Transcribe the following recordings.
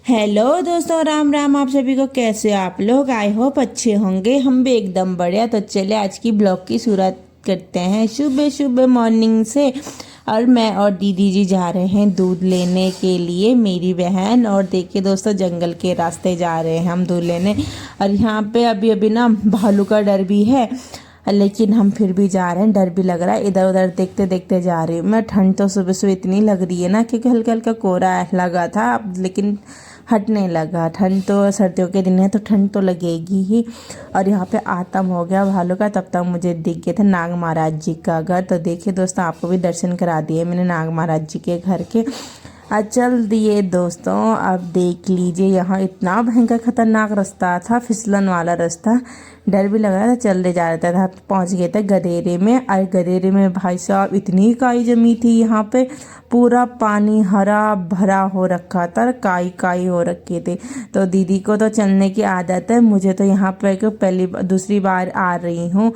Hello दोस्तों, राम राम। आप सभी को कैसे हो आप लोग? आई होप अच्छे होंगे। हम भी एकदम बढ़िया। तो चलिए आज की ब्लॉग की शुरुआत करते हैं सुबह सुबह मॉर्निंग से। और मैं और दीदी जी जा रहे हैं दूध लेने के लिए, मेरी बहन। और देखिए दोस्तों, जंगल के रास्ते जा रहे हैं हम दूध लेने। और यहाँ पे अभी अभी ना भालू का डर भी है, लेकिन हम फिर भी जा रहे हैं। डर भी लग रहा है, इधर उधर देखते देखते जा रही हूँ मैं। ठंड तो सुबह सुबह इतनी लग रही है ना, क्योंकि हल्का हल्का कोहरा लगा था, लेकिन हटने लगा। ठंड तो सर्दियों के दिन है तो ठंड तो लगेगी ही। और यहाँ पे आतम हो गया भालू का। तब तक मुझे दिख गया था नाग महाराज जी का घर। तो देखिए दोस्तों, आपको भी दर्शन करा दिए मैंने नाग महाराज जी के घर के। चल दिए दोस्तों। अब देख लीजिए, यहाँ इतना भयंकर खतरनाक रास्ता था, फिसलन वाला रास्ता। डर भी लग रहा था, चलते जा रहा था। पहुँच गए थे गदेरे में। और गदेरे में भाई साहब इतनी काई जमी थी यहाँ पे, पूरा पानी हरा भरा हो रखा था, काई काई हो रखे थे। तो दीदी को तो चलने की आदत है, मुझे तो यहाँ पे दूसरी बार आ रही हूँ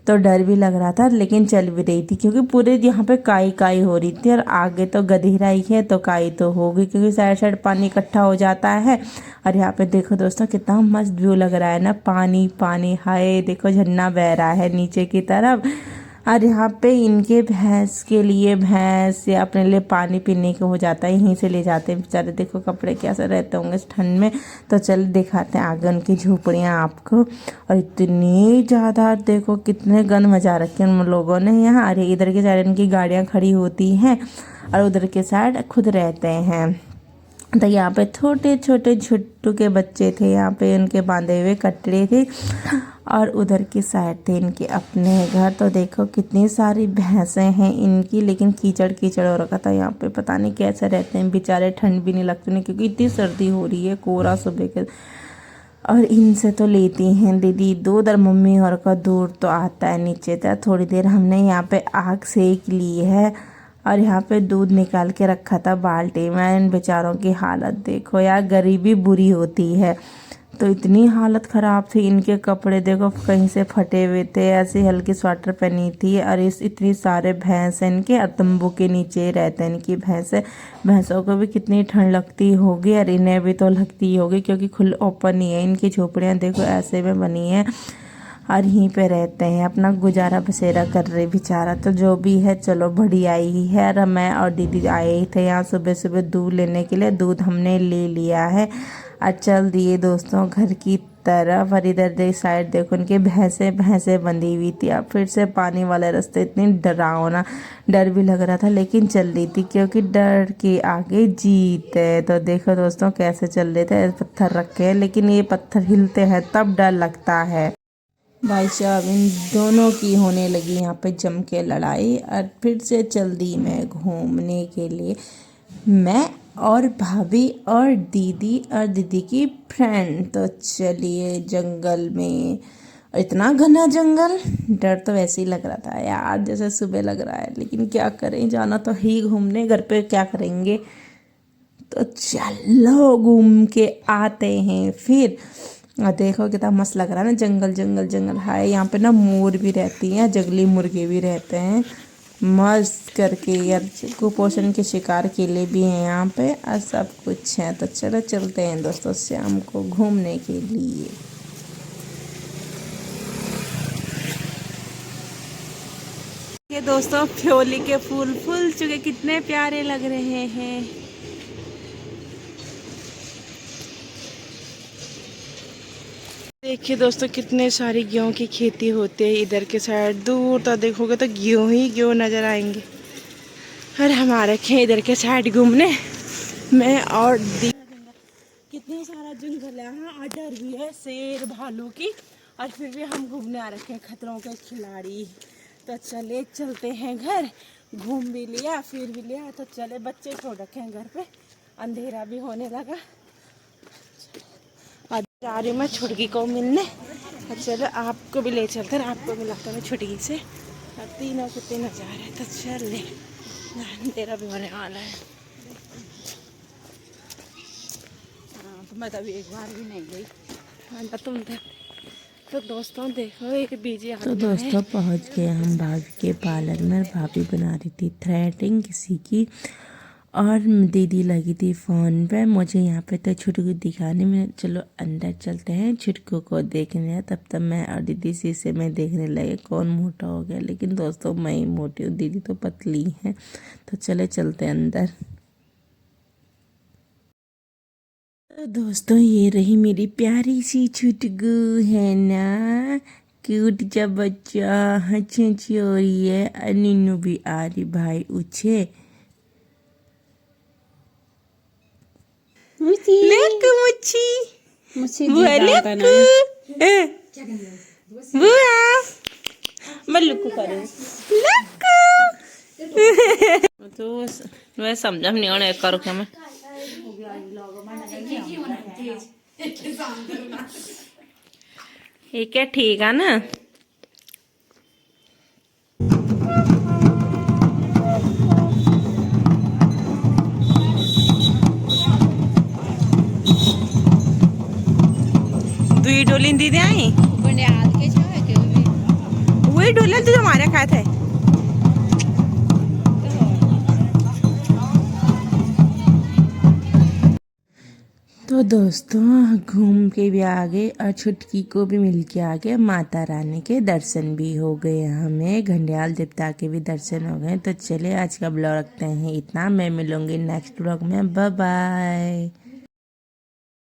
तो डर भी लग रहा था, लेकिन चल भी रही थी क्योंकि पूरे यहाँ पे काई काई हो रही थी। और आगे तो गधेरा ही है तो काई तो होगी, क्योंकि साइड साइड पानी इकट्ठा हो जाता है। और यहाँ पे देखो दोस्तों, कितना मस्त व्यू लग रहा है ना, पानी पानी। हाय देखो, झरना बह रहा है नीचे की तरफ। और यहाँ पे इनके भैंस के लिए, भैंस या अपने लिए पानी पीने को हो जाता है, यहीं से ले जाते हैं बेचारे। देखो कपड़े कैसे रहते होंगे इस ठंड में। तो चल दिखाते हैं आगे उनकी झोपड़ियाँ आपको। और इतनी ज़्यादा देखो, कितने गन मचा रखे हैं उन लोगों ने यहाँ। अरे इधर के साइड उनकी गाड़ियाँ खड़ी होती हैं और उधर के साइड खुद रहते हैं। तो यहाँ पे छोटे छोटे झुट्टू के बच्चे थे, यहाँ पे उनके बांधे हुए कटड़े थे। और उधर की साइड थे इनके अपने घर। तो देखो कितनी सारी भैंसें हैं इनकी, लेकिन कीचड़ कीचड़ हो रखा था यहाँ पे। पता नहीं कैसे रहते हैं बेचारे, ठंड भी नहीं लगती नहीं, क्योंकि इतनी सर्दी हो रही है, कोहरा सुबह के। और इनसे तो लेती हैं दीदी दूध, और मम्मी और का दूध तो आता है नीचे तक। थोड़ी देर हमने यहाँ पे आग सेक ली है और यहाँ पे दूध निकाल के रखा था बाल्टी में। इन बेचारों की हालत देखो यार, गरीबी बुरी होती है। तो इतनी हालत ख़राब थी, इनके कपड़े देखो कहीं से फटे हुए थे, ऐसी हल्की स्वेटर पहनी थी। और इतनी सारे भैंस हैं इनके, और तंबू के नीचे रहते हैं इनकी भैंसें। भैंसों को भी कितनी ठंड लगती होगी, और इन्हें भी तो लगती ही होगी, क्योंकि खुले ओपन ही है इनकी झोपड़ियाँ। देखो ऐसे में बनी है और यहीं पे रहते हैं, अपना गुजारा बसेरा कर रहे बेचारा। तो जो भी है चलो बढ़िया ही है। और मैं और दीदी आए ही थे यहाँ सुबह सुबह दूध लेने के लिए। दूध हमने ले लिया है और चल दिए दोस्तों घर की तरफ। और इधर देख साइड देखो, उनके भैंसे भैंसे बंधी हुई थी। अब फिर से पानी वाले रास्ते, इतनी डरावना, डर भी लग रहा था लेकिन चल रही थी, क्योंकि डर के आगे जीत है। तो देखो दोस्तों कैसे चल रहे थे, पत्थर रखे हैं लेकिन ये पत्थर हिलते हैं तब डर लगता है। भाई साहब इन दोनों की होने लगी यहाँ पे जम के लड़ाई। और फिर से चल दी मैं घूमने के लिए, मैं और भाभी और दीदी की फ्रेंड। तो चलिए जंगल में, इतना घना जंगल, डर तो वैसे ही लग रहा था यार, जैसे सुबह लग रहा है, लेकिन क्या करें, जाना तो ही घूमने, घर पे क्या करेंगे। तो चलो घूम के आते हैं फिर। और देखो कितना मस्त लग रहा है ना, जंगल जंगल जंगल। हाय यहाँ पे ना मोर भी रहती हैं, जंगली मुर्गे भी रहते हैं मस्त करके यार। कुपोषण के शिकार केले भी हैं यहाँ पे, और सब कुछ है। तो चलो चलते हैं दोस्तों शाम को घूमने के लिए। ये दोस्तों फ्योली के फूल फूल चुके, कितने प्यारे लग रहे हैं। देखिए दोस्तों, कितने सारी गेहूं की खेती होती है इधर के साइड। दूर तो देखोगे तो गेहूं ही गेहूं नजर आएंगे। और हम आ रखे हैं इधर के साइड घूमने, मैं और दी। कितना सारा जंगल है यहाँ, और डर भी है शेर भालू की। और फिर भी हम घूमने आ रखे हैं, खतरों के खिलाड़ी। तो चले चलते हैं घर, घूम भी लिया फिर भी लिया। तो चले, बच्चे छोड़ रखे हैं घर पे, अंधेरा भी होने लगा। और जा रही हूँ मैं छुटकी को मिलने। और चलो आपको भी ले चलते हैं, आपको मिलाता मैं छुटकी से। और तीनों के तीनों जा रहे हैं। तो चल ले, अंधेरा भी होने वाला है। हाँ तो मैं तभी एक बार भी नहीं गई, तुम तो दोस्तों देखो एक बीजे। तो दोस्तों पहुंच गए हम भाभी के पार्लर में। भाभी बना रही थी थ्रेडिंग किसी की, और दीदी लगी थी फ़ोन पे मुझे यहाँ पे तो छुटकू को दिखाने में। चलो अंदर चलते हैं छुटकू को देखने। तब तक मैं और दीदी शीशे में देखने लगे कौन मोटा हो गया, लेकिन दोस्तों मैं ही मोटी हूँ, दीदी तो पतली है। तो चले चलते हैं अंदर। तो दोस्तों ये रही मेरी प्यारी सी छुटकू, है ना, क्यूट सा बच्चा, हंची हंची हो रही है। और नीनू भी आ रही भाई उछे। लक्कू मुच्छी बुआ लक्कू बुआ मैं लक्कू करूँ लक्कू तो मैं समझा नहीं होने करो क्या मैं ये क्या ठीक है ना। दुई डोली दीदी आई वही डोले तो हमारे खाए थे। तो दोस्तों घूम के भी आ गए और छुटकी को भी मिल के आ गए। माता रानी के दर्शन भी हो गए, हमें घंडियाल देवता के भी दर्शन हो गए। तो चले आज का ब्लॉग रखते हैं इतना। मैं मिलूंगी नेक्स्ट ब्लॉग में। Bye bye.